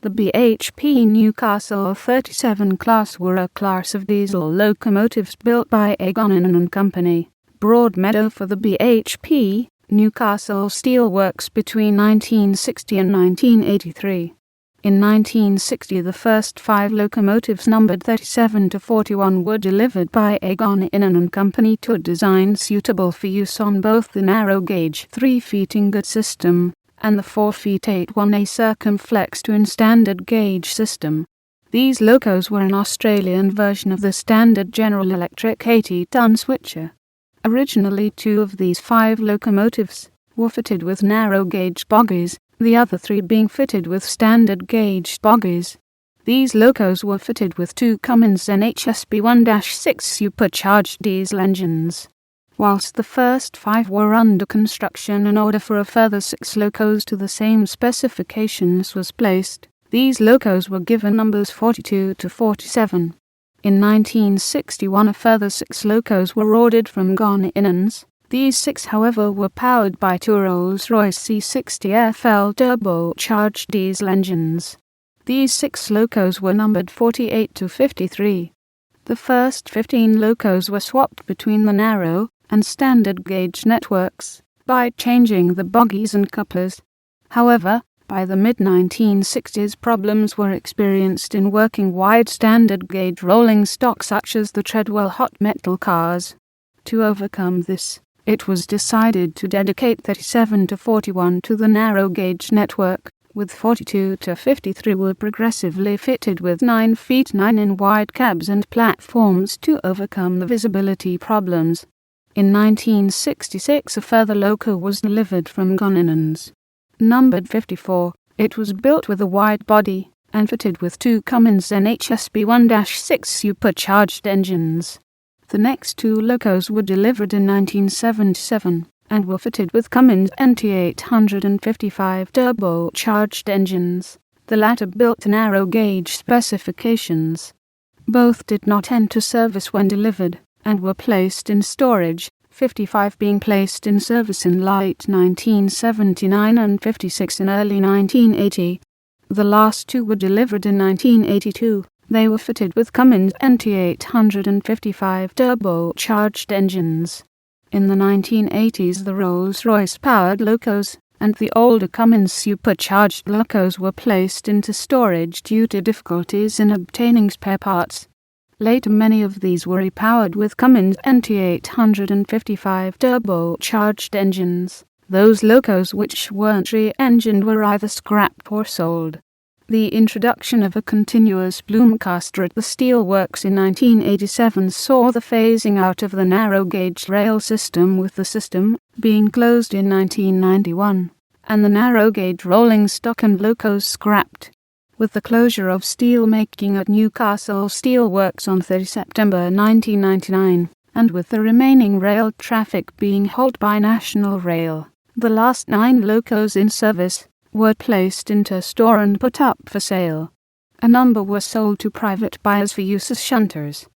The BHP Newcastle 37 class were a class of diesel locomotives built by A Goninan Co, Broadmeadow for the BHP Newcastle steelworks between 1960 and 1983. In 1960 the first 5 locomotives numbered 37 to 41 were delivered by A Goninan Co to a design suitable for use on both the narrow gauge 3 feet ingot system and the 4 feet 8-1A circumflex twin standard gauge system. These locos were an Australian version of the standard General Electric 80-ton switcher. Originally 2 of these 5 locomotives were fitted with narrow gauge bogies, the other 3 being fitted with standard gauge bogies. These locos were fitted with 2 Cummins NHS-B1-6 supercharged diesel engines. Whilst the first 5 were under construction, an order for a further 6 locos to the same specifications was placed. These locos were given numbers 42 to 47. In 1961 a further 6 locos were ordered from Goninans. These 6 however were powered by 2 Rolls-Royce C60 FL turbocharged diesel engines. These 6 locos were numbered 48 to 53. The first 15 locos were swapped between the narrow and standard gauge networks by changing the bogies and couplers. However, by the mid-1960s problems were experienced in working wide standard gauge rolling stock such as the Treadwell hot metal cars. To overcome this, it was decided to dedicate 37 to 41 to the narrow gauge network, with 42 to 53 were progressively fitted with 9 feet 9 in wide cabs and platforms to overcome the visibility problems. In 1966 a further loco was delivered from Goninans. Numbered 54, it was built with a wide body and fitted with 2 Cummins NHS-B1-6 supercharged engines. The next 2 locos were delivered in 1977 and were fitted with Cummins NT855 turbocharged engines, the latter built to narrow gauge specifications. Both did not enter service when delivered and were placed in storage, 55 being placed in service in late 1979 and 56 in early 1980. The last 2 were delivered in 1982. They were fitted with Cummins NT855 turbocharged engines. In the 1980s the Rolls-Royce powered locos and the older Cummins supercharged locos were placed into storage due to difficulties in obtaining spare parts. Later many of these were repowered with Cummins NT855 turbocharged engines. Those locos which weren't re-engined were either scrapped or sold. The introduction of a continuous bloom caster at the steelworks in 1987 saw the phasing out of the narrow gauge rail system, with the system being closed in 1991, and the narrow gauge rolling stock and locos scrapped. With the closure of steelmaking at Newcastle Steelworks on 30 September 1999, and with the remaining rail traffic being hauled by National Rail, the last 9 locos in service were placed into store and put up for sale. A number were sold to private buyers for use as shunters.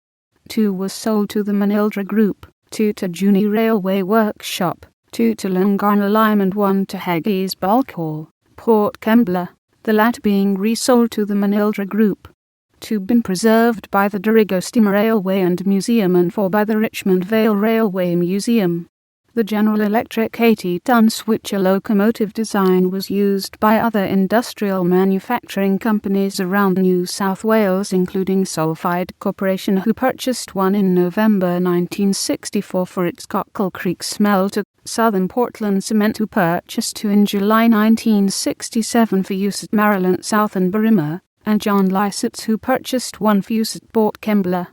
2 were sold to the Manildra Group, 2 to Juni Railway Workshop, 2 to Llangorren Lime and 1 to Haggis Bulk Hall, Port Kembla, the latter being resold to the Manildra Group. 2 been preserved by the Dorigo Steam Railway and Museum and 4 by the Richmond Vale Railway Museum. The General Electric 80-ton switcher locomotive design was used by other industrial manufacturing companies around New South Wales, including Sulphide Corporation, who purchased one in November 1964 for its Cockle Creek smelter, Southern Portland Cement, who purchased 2 in July 1967 for use at Maryland South and Berrima, and John Lysitz, who purchased 1 for use at Port Kembla.